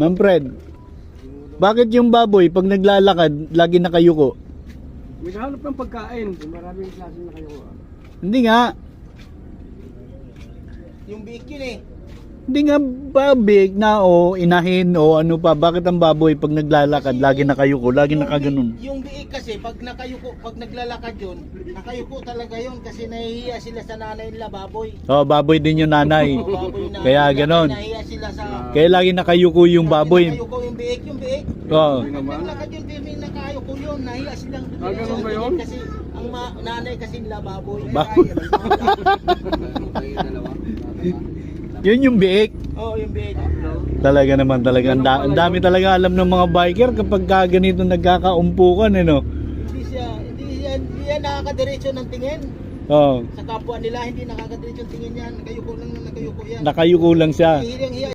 Ma'am Fred, bakit yung baboy pag naglalakad lagi nakayuko? Naghahanap ng pagkain. Maraming klase na kayo. Hindi nga. Yung biik yun eh. Hindi nga babig na o inahin o ano pa. Bakit ang baboy pag naglalakad lagi nakayuko, lagi nakaganon? Yung biik kasi pag nakayuko, pag naglalakad yun, nakayuko talaga yun kasi nahihiya sila sa nanay nila baboy. Oh, baboy din yung nanay. O, baboy na. Kaya ganon. Nahihiya sila sa... Kaya lagi nakayuko yung baboy. Nakayuko yung biik, yung biik. Oh. Pag naglakad yun, pero yung nakayuko yun, nahihiya silang... Ganun ba yun? Kasi ang nanay kasi nila baboy. Yun yung biik. Oo, yung biik. Talaga naman talaga. Ang dami talaga alam ng mga biker kapag ganito nagkakaumpukan eh no. Hindi yan nakakadiretso ng tingin. Oh. Sa kapwa nila, hindi nakakadiretso ng tingin yan. Nakayuko lang na nakayuko yan. Nakayuko lang siya. Hihirang-hiya